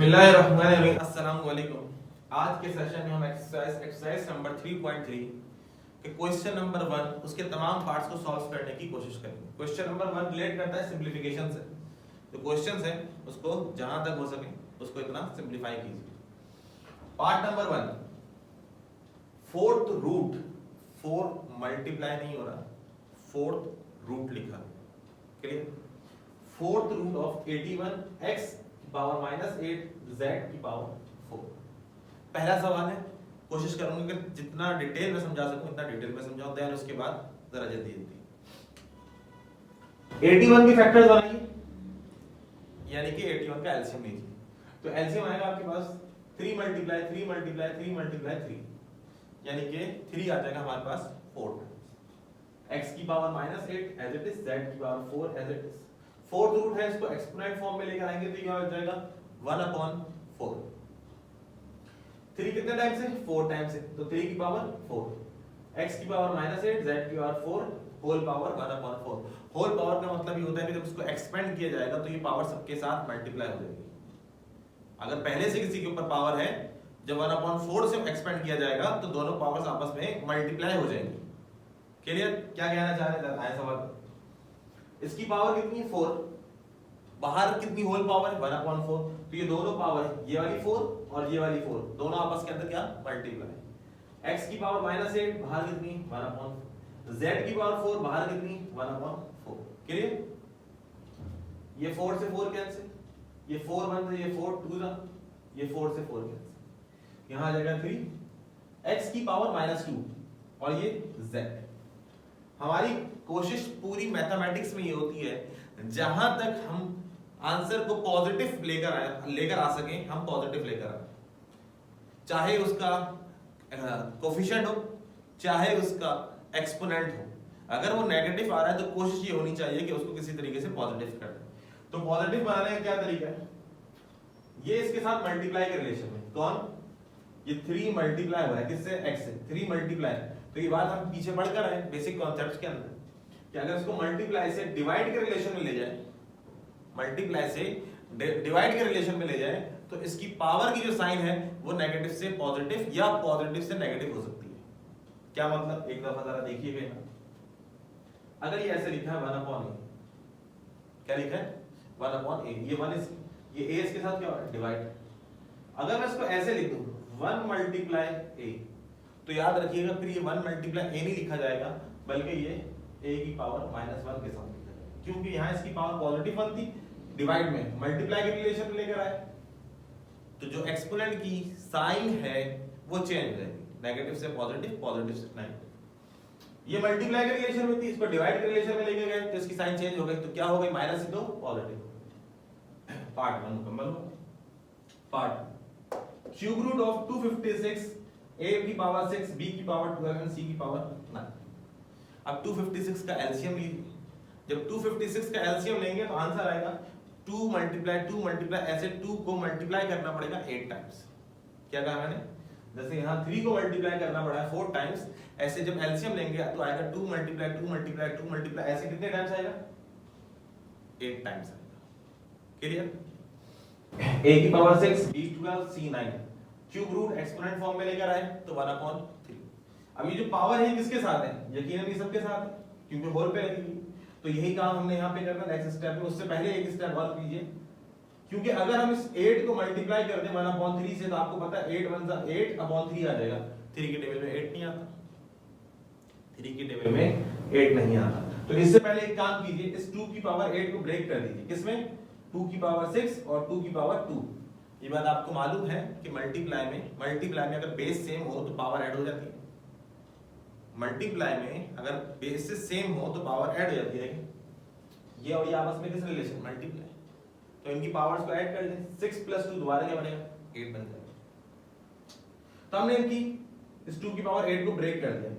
बिस्मिल्लाहिर्रहमानिर्रहीम। अस्सलाम वालेकुम। आज के सेशन में हम एक्सरसाइज नंबर 3.3 के क्वेश्चन नंबर 1 उसके तमाम पार्ट्स को सॉल्व करने की कोशिश करेंगे। क्वेश्चन नंबर 1 रिलेट करता है सिंप्लीफिकेशन से। जो क्वेश्चंस हैं उसको जहां तक हो सके उसको इतना सिंप्लीफाई कीजिए। Part number 1, fourth root, 4 multiply नहीं हो रहा, फोर्थ रूट लिखा, clear. Fourth root of 81 x power -8 z की पावर 4। पहला सवाल है, कोशिश करूंगा कि जितना डिटेल में समझा सकूं इतना डिटेल में समझाऊं, देन उसके बाद जरा जल्दी जल्दी 81 के फैक्टर्स बनाइए, यानी कि 81 का एलसीएम लीजिए। तो एलसीएम आएगा आपके पास 3 मल्टीप्लाई 3 मल्टीप्लाई 3 मल्टीप्लाई 3, यानी कि 3 आ जाएगा हमारे पास 4 x की power -8 as it is, z की power 4 as it is. Fourth root है, इसको एक्सपोनेंट फॉर्म में लेकर आएंगे तो क्या हो जाएगा 1/4। 3 कितने टाइम्स है? 4 टाइम्स है, तो 3 की पावर 4, x की पावर -8 z की power 4 whole power 1/4। Whole power का मतलब ये होता है कि जब इसको एक्सपेंड किया जाएगा तो ये पावर सबके साथ मल्टीप्लाई हो जाएगी। अगर पहले से किसी के ऊपर पावर है, जब 1/4 से एक्सपेंड किया जाएगा तो दोनों पावर्स आपस में मल्टीप्लाई हो जाएंगी। क्लियर? क्या कहना चाह रहे हैं सवाल? इसकी पावर कितनी है? 4, बाहर कितनी होल पावर है? 1/4। तो ये दोनों पावर है, ये वाली 4 और ये वाली 4, दोनों आपस के अंदर क्या मल्टीप्लाई। x की पावर -8 बाहर कितनी? 1/4। z की पावर 4 बाहर कितनी? 1/4। क्लियर? ये 4 से 4 कैंसिल, ये 4 1 ये 4 2 जा, ये 4 से 4 कैंसिल, यहां आ जाएगा 3 x की पावर -2 और ये z। हमारी कोशिश पूरी मैथमेटिक्स में ये होती है जहां तक हम आंसर को पॉजिटिव लेकर आ सके, हम पॉजिटिव लेकर आए, चाहे उसका कोफिशिएंट हो चाहे उसका एक्सपोनेंट हो। अगर वो नेगेटिव आ रहा है तो कोशिश ये होनी चाहिए कि उसको किसी तरीके से पॉजिटिव कर दें। तो पॉजिटिव बनाने का क्या तरीका है? ये इसके साथ मल्टीप्लाई के रिलेशन में, कौन? ये 3 मल्टीप्लाई हो रहा है किससे? x से, 3 मल्टीप्लाई। तो ये बात हम पीछे पढ़कर आए बेसिक कॉन्सेप्ट्स के अंदर कि अगर इसको मल्टीप्लाई से डिवाइड के रिलेशन में ले जाए, मल्टीप्लाई से डिवाइड के रिलेशन में ले जाए, तो इसकी पावर की जो साइन है वो नेगेटिव से पॉजिटिव या पॉजिटिव से नेगेटिव हो सकती है। क्या मतलब? एक दफा जरा देखिएगा, अगर ये ऐसे लिखा है 1/a, क्या लिखा है? 1/a, ये 1 इज, ये a इसके साथ क्या डिवाइड। अगर मैं इसको ऐसे लिख दूं 1 मल्टीप्लाई a, तो याद रखिएगा फिर ये 1 मल्टीप्लाई a नहीं लिखा जाएगा, बल्कि ये a की पावर -1 के साथ लिखा जाएगा, क्योंकि यहां इसकी पावर पॉजिटिव 1 थी, डिवाइड में मल्टीप्लाई के रिलेशन में लेकर आए, तो जो एक्सपोनेंट की साइन है वो चेंज हो जाएगी, नेगेटिव से पॉजिटिव, पॉजिटिव से नेगेटिव। ये मल्टीप्लाई के रिलेशन में थी, इसको डिवाइड के रिलेशन में लेके गए तो इसकी साइन चेंज हो गई, तो क्या हो गई? माइनस से 2 पॉजिटिव। पार्ट 1 मुकम्मल हो। Part cube root of 256 a की पावर 6 b की पावर 12 एंड c की पावर 9। अब 256 का एलसीएम लीजिए। जब 256 का एलसीएम लेंगे तो आंसर आएगा 2 मल्टीप्लाई, ऐसे 2 को मल्टीप्लाई करना पड़ेगा 8 टाइम्स। क्या कहा मैंने? जैसे यहाँ 3 को मल्टीप्लाई करना पड़ा है 4 टाइम्स, ऐसे जब एलसीएम लेंगे तो आएगा 2 मल्टीप्लाई, ऐसे कितने टाइम्स आएगा? 8 टाइम्स आएगा। क्लियर? a की power 6 b 12 c 9, cube root exponent form में लेकर आए तो 1/3। अब ये जो पावर है किसके साथ है? यकीनन ये सबके साथ है, क्योंकि होल पे लगी हुई। तो यही काम हमने यहाँ पे करना नेक्स्ट स्टेप में। उससे पहले एक स्टेप और कीजिए, क्योंकि अगर हम इस 8 को मल्टीप्लाई कर दें 1/3 से, तो आपको पता है 8 1 8/3 आ जाएगा। 3 के टेबल में 8 नहीं आता, 3 के टेबल में 8 नहीं आता। तो इससे पहले एक काम कीजिए, इस 2 की पावर 8 को ब्रेक कर दीजिए। किसमें? 2 की पावर 6 और 2 की पावर 2। ये बात आपको मालूम है कि मल्टीप्लाई में अगर बेस सेम हो तो पावर ऐड हो जाती है। मल्टीप्लाई में अगर बेसिस सेम हो तो पावर ऐड हो जाती है। ये और ये आपस में किस रिलेशन? मल्टीप्लाई। तो इनकी पावर्स को ऐड कर दें, 6 + 2 दोबारा क्या बनेगा? 8 बन जाएगा। तो हमने इनकी इस 2 की पावर 8 को ब्रेक कर दिया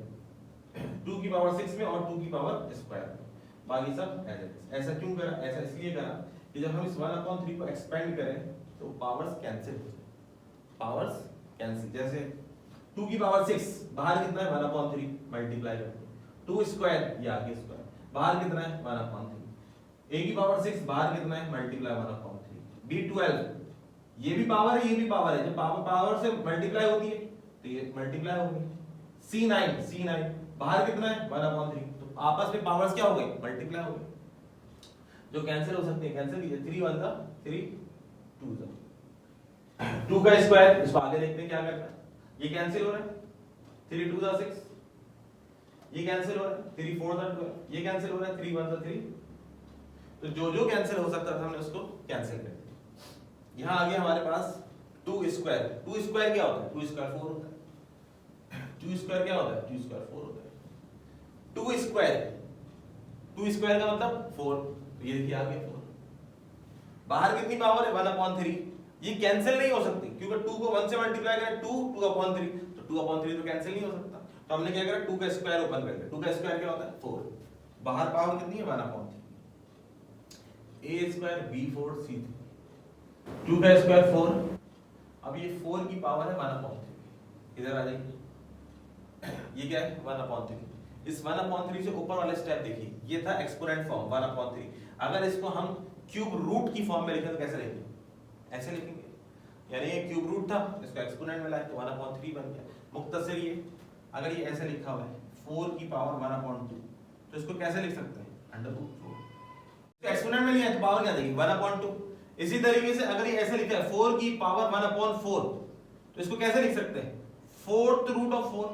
2 की पावर 6 में और 2 की पावर स्क्वायर में, बाकी सब एज इट इज। ऐसा क्यों करा? ऐसा इसलिए करा कि जब हम इस 1/3 को एक्सपेंड करें तो पावर्स कैंसिल हो जाए, पावर्स कैंसिल। जैसे 2 की पावर 6 बाहर कितना है? 1/3 मल्टीप्लाई करते 2 स्क्वायर, ये आगे स्क्वायर, बाहर कितना है? 1/3। a की पावर 6 बाहर कितना है? मल्टीप्लाई 1/3। b 12 ये भी पावर है, ये भी पावर है, जब पावर पावर से मल्टीप्लाई होती है तो ये मल्टीप्लाई होगी। C9 बाहर कितना है 1/3, तो आपस में पावर्स क्या हो गई मल्टीप्लाई हो गई, जो कैंसिल हो सकती है कैंसिल कीजिए। 3 1 जा 3 2 जा 2 का स्क्वायर, इसको आगे देखते हैं क्या करना है। ये कैंसिल हो रहा है 3 2 जा 6, ये कैंसिल हो रहा है 3 4 जा 12, ये कैंसिल हो रहा है 3 1 जा 3, तो जो कैंसिल हो सकता था हमने उसको कैंसिल कर दिया। यहां आ गया हमारे पास 2 स्क्वायर। 2 स्क्वायर क्या होता है 2 स्क्वायर 4 होता है। 2 स्क्वायर क्या होता है 2 स्क्वायर 4 होता है। 2 स्क्वायर का मतलब 4, ये देखिए आ गया 4। बाहर कितनी पावर है 1/3, ये कैंसिल नहीं हो सकती क्योंकि 2 को 1 से मल्टीप्लाई करें 2/3, तो 2/3 तो कैंसिल नहीं हो सकता। तो हमने क्या करा 2 का स्क्वायर ओपन कर लिया। 2 का स्क्वायर क्या होता है 4, बाहर पावर कितनी है 1/3, a स्क्वायर b4 c3, 2 का स्क्वायर 4, अब ये 4 की पावर है 1/3, इधर आ जाइए, ये क्या है 1/3। इस 1/3 से ऊपर वाला स्टेप देखिए, ये था एक्सपोनेंट फॉर्म 1/3। अगर इसको हम क्यूब रूट की फॉर्म में लिखें तो कैसे लिखेंगे, ऐसे लिखेंगे, यानी ये क्यूब रूट था, इसको एक्सपोनेंट में लाए तो 1/3 बन गया। मुख्तसर ये अगर ये ऐसे लिखा हुआ है 4 की पावर 1/2, तो इसको कैसे लिख सकते हैं √4। एक्सपोनेंट में लिया है तो पावर क्या देगी 1/2। इसी तरीके से अगर ये ऐसे लिखा है 4 की पावर 1/4, तो इसको कैसे लिख सकते हैं 4th रूट ऑफ 4।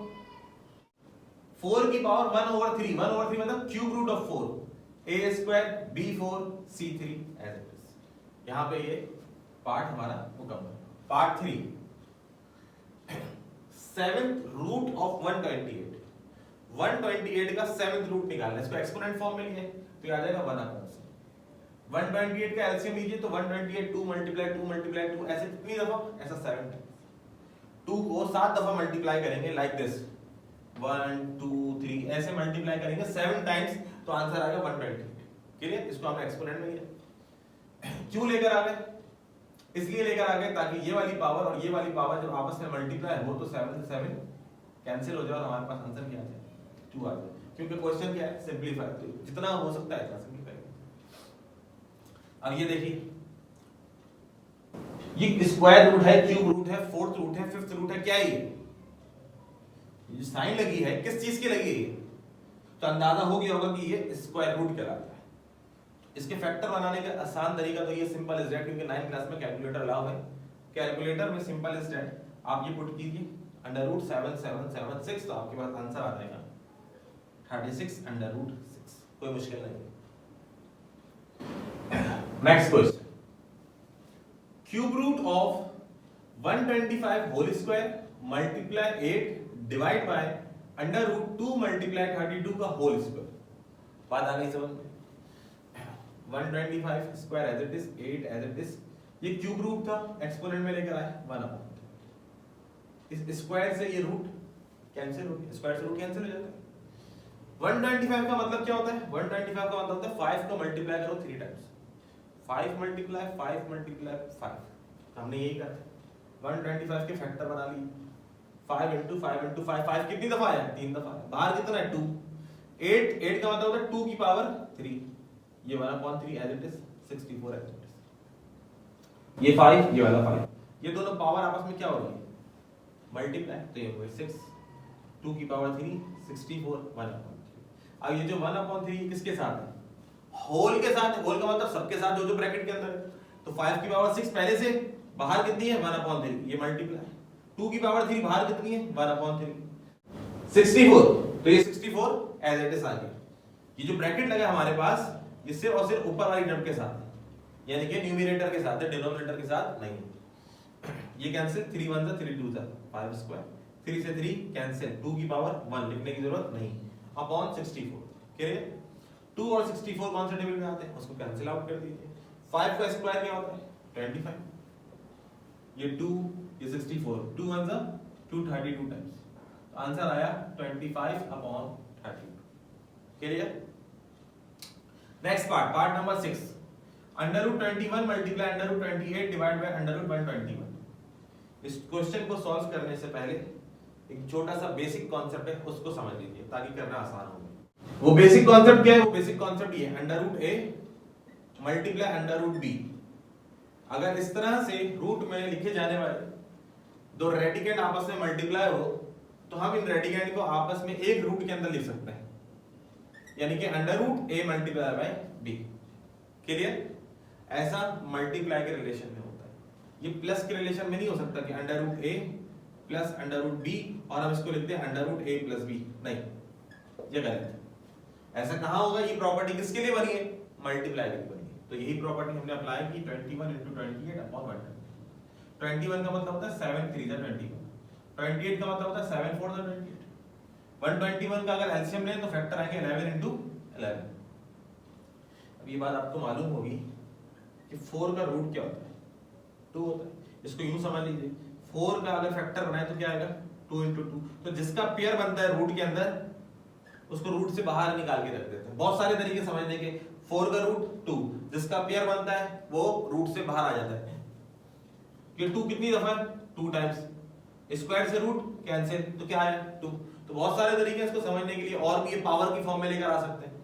4 की पावर 1/3, 1/3 मतलब cube root of 4, a square b4 c3 as it is. यहां पे ये पार्ट हमारा मुकम्मल। Part 3, 7th root of 128। 128 का 7th रूट निकालना है, इसको एक्सपोनेंट फॉर्म में लिए तो आ जाएगा 1/7। 128 का एलसीएम लीजिए तो 128 2 × 2 ऐसे कितनी दफा, ऐसा 7 टाइम्स। 2 को 7 दफा मल्टीप्लाई करेंगे लाइक दिस 1 2 3 ऐसे मल्टीप्लाई करेंगे 7 टाइम्स, तो आंसर आएगा 128। क्लियर, इसको हमने एक्सपोनेंट में लिया। क्यों लेकर आ गए, इसलिए लेकर आ गए ताकि ये वाली पावर और ये वाली पावर जब आपस में मल्टीप्लाई हो तो 7 से 7 कैंसिल हो जाए और हमारे पास आंसर क्या आ जाए 2 आ जाए। क्योंकि क्वेश्चन क्या है सिंपलीफाई, तो जितना हो सकता है इतना सिंपलीफाई। अब ये देखिए, ये स्क्वायर रूट है, क्यूब रूट है, 4th रूट है, 5th रूट है, क्या है ये जो साइन लगी है किस चीज की लगी है, तो अंदाजा हो गया होगा कि ये स्क्वायर रूट कहलाता है। इसके फैक्टर बनाने का आसान तरीका तो ये सिंपल इज दैट, क्योंकि 9th क्लास में कैलकुलेटर अलाउ है। कैलकुलेटर में सिंपल इज दैट, आप ये पुट कीजिए √7776, तो आपके पास आंसर आ जाएगा 36 √6। कोई मुश्किल नहीं है। Next question, cube root of 125 whole square multiply 8 divide by √2 multiply 32 का होल स्क्वायर। बात आ गई समझ में। 125 square as it is, 8 as it is, ये क्यूब रूट था, एक्सपोनेंट में लेकर आए 1/3। इस स्क्वायर से ये रूट कैंसिल हो गया, स्क्वायर से रूट कैंसिल हो जाता है। 125 का मतलब क्या होता है, 125 का मतलब होता है 5 को मल्टीप्लाई करो 3 टाइम्स, 5 मल्टीप्लाई 5 मल्टीप्लाई 5, तो हमने यही करा। 125 के फैक्टर बना लिए, 5 × 5 × 5, 5 कितनी दफा आया 3 दफा, बाहर कितना है 2, 8 का मतलब होता है 2 की पावर 3, ये 1/3 as it is, 64 as it is, ये 5 ये वाला 5, ये दोनों पावर आपस में क्या हो रही है मल्टीप्लाई, तो ये हो गई 6, 2 की पावर 3 64 1/3। अब ये जो 1/3 किसके साथ है, होल के साथ है, होल का मतलब सबके साथ जो जो ब्रैकेट के अंदर है, तो 5 की पावर 6 पहले से, बाहर कितनी है 1/3, ये मल्टीप्लाई, 2 की पावर 3 बाहर कितनी है 1/3, 64, तो ये 64 एज इट इज आ गया। ये जो ब्रैकेट लगा हमारे पास ये सिर्फ और सिर्फ ऊपर वाली टर्म के साथ है, यानी कि न्यूमरेटर के साथ है, डिनोमिनेटर के साथ नहीं। ये कैंसिल, 3 1 जा 3 2 जा 5 स्क्वायर, 3 से 3 कैंसिल, 2 की पावर 1 लिखने की जरूरत नहीं, अपॉन 64। क्लियर, 2 और 64 कौन से टेबल में आते हैं, उसको कैंसिल आउट कर दीजिए। 5 का स्क्वायर क्या होता है 25, ये 2 ये 64, 2 1 जा 2 32 टाइम्स, तो आंसर आया 25/32। Clear. Next part, part number 6, √21 multiply √28 divide by √121। इस क्वेश्चन को सॉल्व करने से पहले एक छोटा सा बेसिक कॉन्सेप्ट है, उसको समझ लीजिए ताकि करना आसान हो। वो बेसिक कॉन्सेप्ट क्या है, वो बेसिक कॉन्सेप्ट ये है, √a मल्टीप्लाई √b अगर इस तरह से रूट में लिखे जाने वाले दो रेडिकेंड आपस में मल्टीप्लाई हो तो हम इन रेडिकेंड को आपस में एक रूट के अंदर लिख सकते हैं, यानी कि under root A multiply by B. Clear? ऐसा मल्टीप्लाई के रिलेशन में होता है। ये प्लस के रिलेशन में नहीं हो सकता कि अंडर रूट ए प्लस अंडर रूट बी और हम इसको लिखते हैं अंडर रूट ए प्लस बी, नहीं, ये गलत है। ऐसा कहां होगा? ये प्रॉपर्टी किसके लिए बनी है? मल्टीप्लाई के लिए बनी है। तो यही प्रॉपर्टी हमने अप्लाई की 21 × 28 अपॉन 120। 21 का मतलब होता है 7 3 जा 21, 28 का मतलब होता है 7 4 जा 28। 121 का अगर एलसीएम लें तो फैक्टर आएंगे 11 × 11। अब ये बात आपको मालूम होगी कि 4 का रूट क्या होता है? 2 होता है। इसको यूं समझ लीजिए, 4 का अगर फैक्टर बनाए तो क्या आएगा? 2 × 2। तो जिसका पेयर बनता है रूट के अंदर उसको रूट से बाहर निकाल के रख देते हैं। बहुत सारे तरीके समझने के। 4 का रूट 2, जिसका पेयर बनता है वो रूट से बाहर आ जाता है। ये 2 कितनी दफा है? 2 टाइम्स। स्क्वायर से रूट कैंसिल, तो क्या है? 2। तो बहुत सारे तरीके इसको समझने के लिए, और भी ये पावर की फॉर्म में लेकर आ सकते हैं।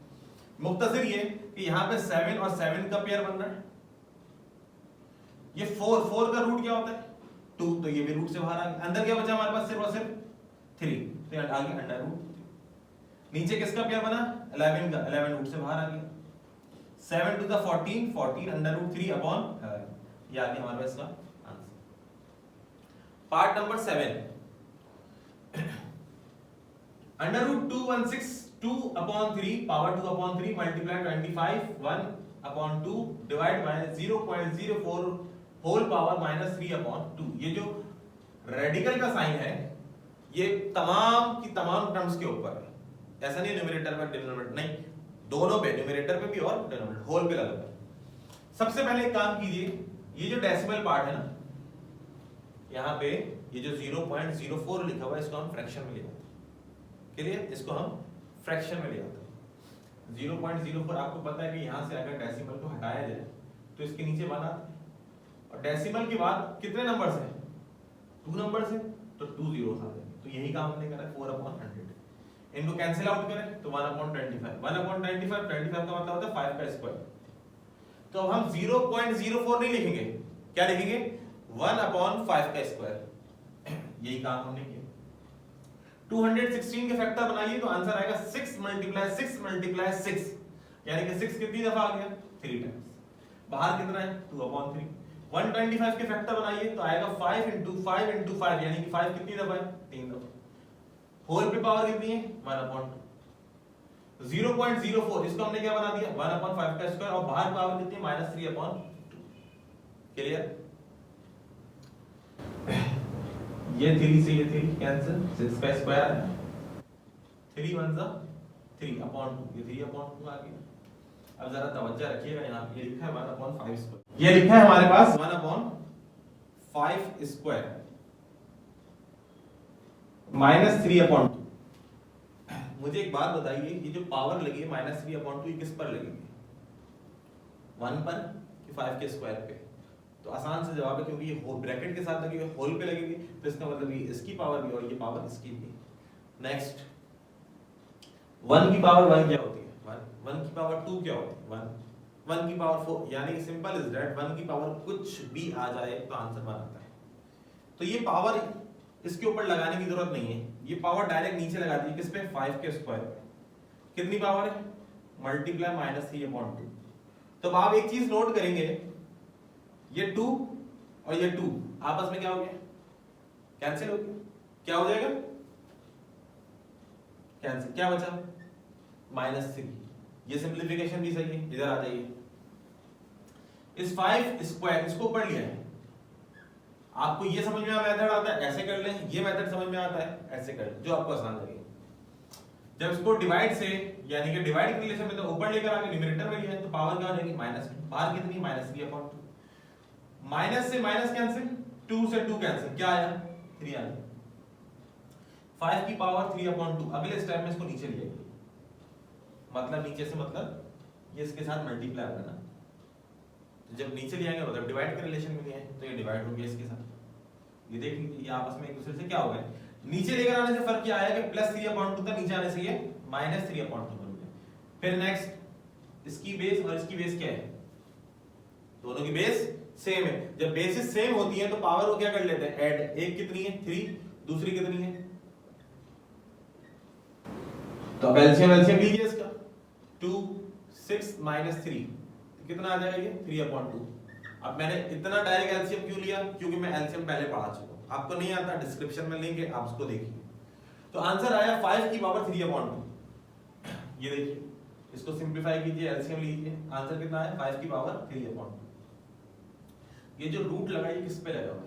मुख्तसर ये कि यहाँ पे 7 और 7 का पेयर बन रहा है। ये 4 का रूट क्या होता है? 2, तो ये भी रूट से बाहर आ गया। अंदर क्या बचा हमारे पास? सिर्फ और सिर्फ 3, तो ये आ गया अंडर रूट। नीचे किसका पेयर बना? 11 का, 11 रूट से बाहर आ गया। 7 to the 14, 14 under root 3 upon 11। ये आ गया हमारे पास इसका answer. Part number 7, under root 216 2 upon 3 power 2 upon 3 multiply 25 1 upon 2 divide by 0.04 whole power minus 3 upon 2। ये जो रेडिकल का साइन है ये तमाम की तमाम टर्म्स के ऊपर है। ऐसा नहीं न्यूमरेटर में डिनोमिनेटर नहीं, दोनों पे, न्यूमरेटर पे भी और डिनोमिनेटर, होल पे लगा है। सबसे पहले एक काम कीजिए, ये जो डेसिमल पार्ट है ना, यहाँ पे ये जो 0.04 लिखा हुआ है इसको हम फ्रैक्शन में ले आते हैं। क्लियर? इसको हम फ्रैक्शन में ले आते हैं। 0.04 आपको पता है कि यहाँ से अगर डेसिमल को हटाया जाए तो इसके नीचे 1 आता है, और डेसिमल के बाद कितने नंबर्स हैं? 2 नंबर्स हैं, तो 2 zeros आ जाएंगे। तो यही काम हमने करा है। 4/100 इनको कैंसिल आउट करें तो 1/25, 1/25, 25 का मतलब होता है 5 का स्क्वायर। तो अब हम 0.04 नहीं लिखेंगे, क्या लिखेंगे? 1/5 का स्क्वायर। यही काम हमने किया। 216 के फैक्टर बनाइए तो आंसर आएगा 6 × 6 × 6, यानी कि 6 कितनी दफा आ गया? 3 टाइम्स। बाहर कितना है? 2/3। 125 के फैक्टर बनाइए तो आएगा 5 × 5 × 5, यानी कि 5 कितनी दफा है? 3 दफा। होल पे पावर कितनी है? 1/2। 0.04 इसको हमने क्या बना दिया? 1/5 का स्क्वायर, और बाहर पावर कितनी है? -3/2। क्लियर? ये 3 से ये 3 कैंसिल, 6 का स्क्वायर है, 3 1 जा 3/2, ये 3/2 आ गया। अब जरा तवज्जो रखिएगा, यहाँ पे लिखा है 1/5 स्क्वायर, ये लिखा है हमारे पास 1/5 स्क्वायर -3/2। मुझे एक बात बताइए, ये जो पावर लगी है -3/2 ये किस पर लगेगी? 1 पर कि 5 के स्क्वायर पे? तो आसान से जवाब है, क्योंकि ये ब्रैकेट के साथ लगी हुई होल पे लगेगी, तो इसका मतलब ये इसकी पावर भी और ये पावर इसकी भी। नेक्स्ट, 1 की पावर 1 क्या होती है? 1 की पावर 2 क्या होती है? 1 की पावर 4, यानी सिंपल इज दैट 1 की पावर कुछ भी आ जाए तो आंसर 1 आता है। तो ये पावर इसके ऊपर लगाने की जरूरत नहीं है, ये पावर डायरेक्ट नीचे लगा दी। किस पे? 5 के स्क्वायर पे। कितनी पावर है? मल्टीप्लाई -3/2। तो अब आप एक चीज नोट करेंगे, ये 2 और ये 2 आपस में क्या हो गया? कैंसिल हो गया। क्या हो जाएगा? कैंसिल। क्या बचा? -3। ये सिंप्लीफिकेशन भी सही है। इधर आ जाइए, इस 5 स्क्वायर इसको ऊपर लिया है। आपको ये समझ में मेथड आता है, ऐसे कर लें। ये मेथड समझ में आता है, ऐसे कर लें, जो आपको आसान लगे। जब इसको डिवाइड से, यानी कि डिवाइड के रिलेशन में तो ऊपर लेकर आके न्यूमरेटर में लिया है, तो पावर क्या हो जाएगी? -2। बाहर कितनी? -3/2। माइनस से माइनस कैंसिल, 2 से 2 कैंसिल, क्या आया? 3 आया। 5 की पावर 3/2। अगले स्टेप में इसको नीचे ले आइए, मतलब नीचे से मतलब ये इसके साथ मल्टीप्लाई होगा ना, तो जब नीचे ले आएंगे मतलब डिवाइड के रिलेशन में लिया है, तो ये डिवाइड हो गया इसके साथ। ये देख लीजिए, ये आपस में एक दूसरे से क्या हो गए? नीचे लेकर आने से फर्क क्या आया कि +3/2 था, नीचे आने से ये -3/2 बन गया। फिर नेक्स्ट, इसकी बेस और इसकी बेस क्या है? दोनों की बेस सेम है। जब बेसिस सेम होती है तो पावर को क्या कर लेते हैं, ऐड। एक कितनी है 3, दूसरी कितनी है, तो अब एलसीएम लीजिए इसका 2 6 - 3 कितना आ जाएगा ये 3/2। अब मैंने इतना डायरेक्ट एलसीएम क्यों लिया, क्योंकि मैं एलसीएम पहले पढ़ा चुका हूं, आपको नहीं आता डिस्क्रिप्शन में लिंक है, आप उसको देखिए। तो आंसर आया 5 की पावर 3/2। ये देखिए, इसको सिंपलीफाई कीजिए, एलसीएम लीजिए, आंसर कितना है 5 की पावर 3/2। ये जो रूट लगा ये किस पे लगा हुआ है,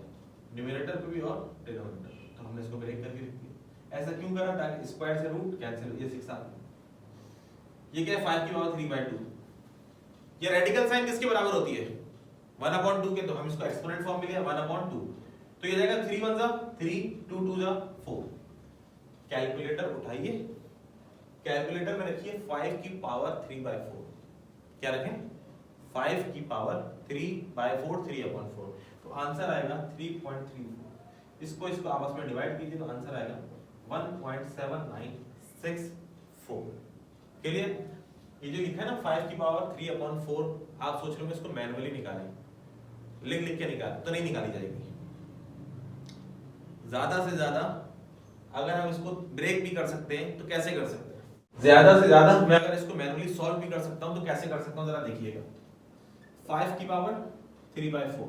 न्यूमरेटर पे भी और डिनोमिनेटर, तो हमने इसको ब्रेक करके लिख दिया। ऐसा क्यों करा, ताकि स्क्वायर से रूट कैंसिल हो, ये 6 आ गया। ये क्या है 5 की पावर 3/2। ये रेडिकल साइन किसके बराबर होती है 1/2 के, तो हम इसको एक्सपोनेंट फॉर्म में लिया 1/2, तो ये जाएगा 3 1 जा 3, 2 2 जा 4। कैलकुलेटर उठाइए, कैलकुलेटर में रखिए 5 की पावर 3/4। क्या रखें 5 की पावर 3/4, 3/4, तो आंसर आएगा 3.34। इसको आपस में डिवाइड कीजिए तो आंसर आएगा 1.7964। क्लियर। ये जो लिखा है ना 5 की पावर 3/4, आप सोच रहे हो इसको मैन्युअली निकालें, लिख के निकाल तो नहीं निकाली जाएगी। ज्यादा से ज्यादा अगर हम इसको ब्रेक भी कर सकते हैं तो कैसे कर सकते हैं, ज्यादा से ज्यादा मैं अगर इसको मैन्युअली सॉल्व भी कर सकता हूं तो कैसे कर सकता हूं, जरा देखिएगा। 5 की पावर 3/4,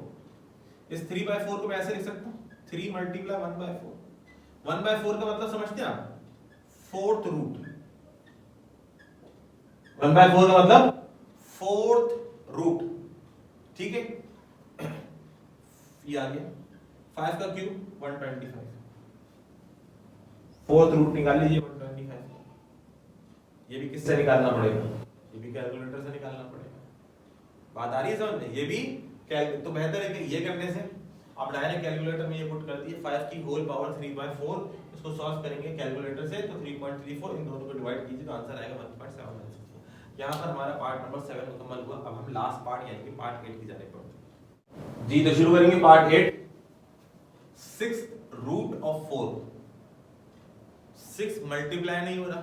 इस 3/4 को मैं ऐसे लिख सकता हूं 3 × 1/4। 1/4 का मतलब समझते हैं आप, 4th रूट। 1/4 का मतलब 4th रूट, ठीक है। ये आ गया 5 का क्यूब 125, 4th रूट निकाल लीजिए 125। ये भी किससे निकालना पड़ेगा, ये भी कैलकुलेटर से निकालना पड़ेगा। बात आ रही है समझ में, ये भी तो बेहतर है कि ये करने से आप डायरेक्ट कैलकुलेटर में ये पुट कर दिए 5 की होल पावर 3/4, इसको सॉल्व करेंगे कैलकुलेटर से तो 3.34, इन दोनों को डिवाइड कीजिए तो आंसर आएगा 1.7। यहाँ पर हमारा पार्ट नंबर 7 मुकम्मल हुआ। अब हम लास्ट पार्ट यानी कि पार्ट 8 की जाने पर जी, तो शुरू करेंगे part 8। 6th root of 4। 6 multiply नहीं हो रहा,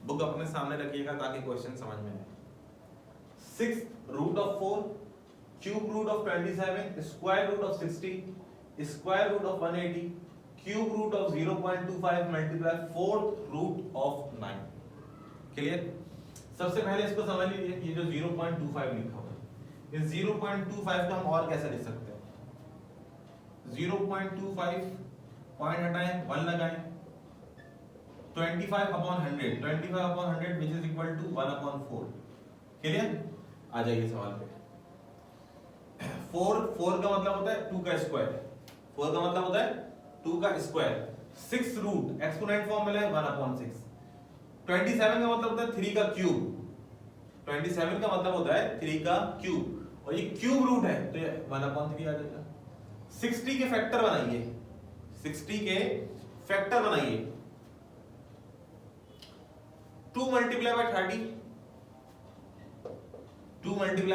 बुक अपने सामने रखिएगा ताकि क्वेश्चन समझ में आए। 6th root of 4, cube root of 27, square root of 60, square root of 180, cube root of 0.25 multiply 4th root of 9। Clear. सबसे पहले इसको समझ लीजिए, ये जो 0.25 लिखा हुआ है, इस 0.25 को हम और कैसे लिख सकते हैं। 0.25 पॉइंट हटाएं, 1 लगाएं, 25/100, 25/100 which is equal to 1/4। Clear. आ जाइए सवाल पे। 4 का मतलब होता है 2 का स्क्वायर, 4 का मतलब होता है 2 का स्क्वायर। 6 रूट एक्सपोनेंट फॉर्म में ले 1/6। 27 का मतलब होता है 3 का क्यूब, 27 का मतलब होता है 3 का क्यूब, और ये क्यूब रूट है तो ये 1/3 आ जाएगा। 60 के फैक्टर बनाइए, 60 के फैक्टर बनाइए। 2 × 30, 2 × 30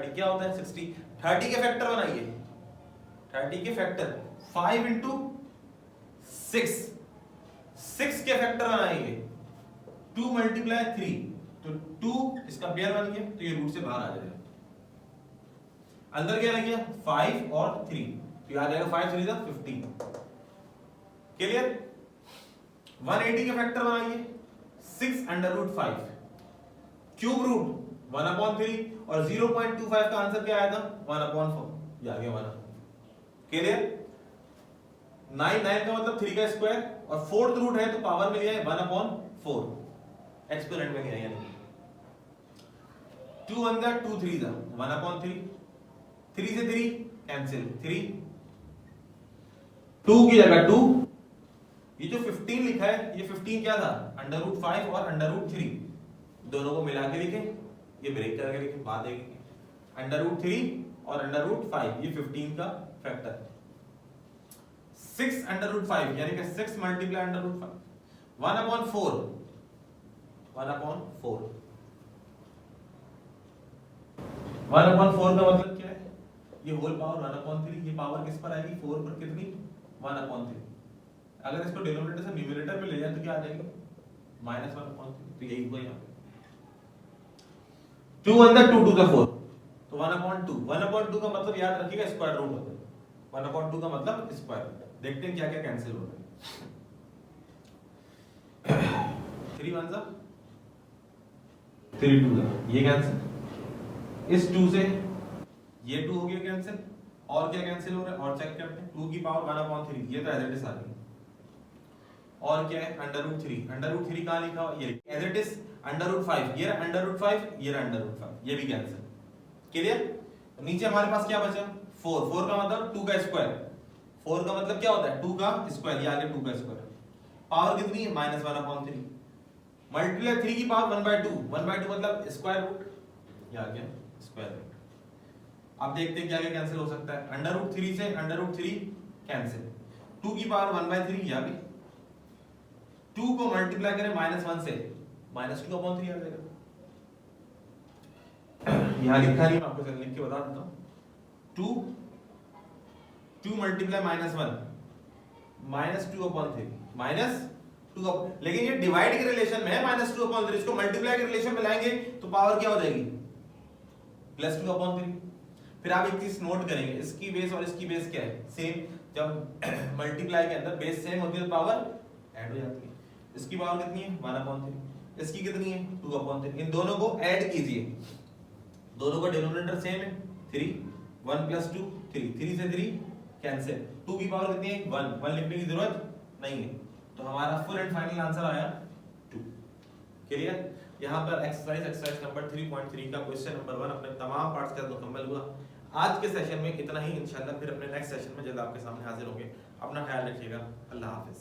क्या होता है 60। 30 के फैक्टर बनाइए, 30 के फैक्टर 5 × 6, 6 के फैक्टर बनाइए 2 × 3, तो 2 इसका पेयर बन गया तो ये रूट से बाहर आ जाएगा। अंदर क्या लग गया 5 और 3, तो ये आ जाएगा 5 3 15। क्लियर। 180 के फैक्टर बनाइए 6 √5, क्यूब रूट 1/3, और 0.25 का आंसर क्या आया था 1/4, ये आ गया 1। क्लियर। 9 का मतलब 3 का स्क्वायर, और 4th रूट है तो पावर में लिया है 1/4, एक्सपोनेंट में लिया यानी 2 1 2 3 1/3, 3 से 3 कैंसिल, 3 2 की जगह 2। ये जो 15 लिखा है ये 15 क्या था √5 और √3, दोनों को मिला के लिखें, ये ब्रेक करके लिखें, बाद देखेंगे। √3 और √5 ये 15 का फैक्टर। 6 √5 यानी कि 6 × √5 1/4, 1/4 1/4 का मतलब क्या है, ये होल पावर 1/3, ये पावर किस पर आएगी 4 पर, कितनी 1/3। अगर इसको डिनोमिनेटर से न्यूमरेटर में ले जाए तो क्या आ जाएगा -1/3, तो यही हुआ यहाँ पे। 2 1 2 2 4, तो तो 1/2 1/2 का मतलब याद रखिएगा स्क्वायर रूट होता है, 1/2 का मतलब स्क्वायर। देखते हैं क्या क्या कैंसिल हो रहा है। 3 1 जा 3 2 जा, ये कैंसिल, इस 2 से ये 2 हो गया कैंसिल, और क्या कैंसिल हो रहा है और चेक करते हैं। 2 की पावर 1/3, ये तो एज इट इज आ गई, और क्या है √3, √3 कहां लिखा हुआ ये एज इट इज, √5 ये √5, ये √5, ये भी कैंसिल। क्लियर? नीचे हमारे पास क्या बचा 4, 4 का मतलब 2 का स्क्वायर, 4 का मतलब क्या होता है 2 का स्क्वायर, ये आ गया 2 का स्क्वायर। पावर कितनी है -1/3, मल्टीप्लाई 3 की पावर 1/2, 1/2 मतलब स्क्वायर रूट, ये आ गया स्क्वायर रूट। अब देखते हैं क्या क्या कैंसिल हो सकता है। √3 से √3 कैंसिल, 2 की पावर 1/3 ये आ गई, 2 को मल्टीप्लाई करें -1 से -2/3 आ जाएगा। यहां लिखा नहीं, मैं आपको चल लिख के बता देता हूं। 2 मल्टीप्लाई -1 -2/3 -2, लेकिन ये डिवाइड के रिलेशन में है -2/3, इसको मल्टीप्लाई के रिलेशन में लाएंगे तो पावर क्या हो जाएगी +2/3। फिर आप एक चीज नोट करेंगे, इसकी बेस और इसकी बेस क्या है सेम, जब मल्टीप्लाई के अंदर बेस सेम होती है तो पावर ऐड हो जाती है। इसकी पावर कितनी है 1/3, इसकी कितनी है 2/3, इन दोनों को ऐड कीजिए, दोनों का डिनोमिनेटर सेम है 3, 1 + 2 3, 3 से 3 कैंसिल, 2 की पावर कितनी है 1, 1 लिखने की जरूरत नहीं है, तो हमारा फुल एंड फाइनल आंसर आया 2। क्लियर? यहाँ पर एक्सरसाइज नंबर 3.3 का क्वेश्चन नंबर 1 अपने तमाम पार्ट्स के साथ मुकम्मल हुआ। आज के सेशन में इतना ही, इंशाल्लाह फिर अपने नेक्स्ट सेशन में जल्द आपके सामने हाजिर होंगे। अपना ख्याल रखिएगा, अल्लाह हाफिज।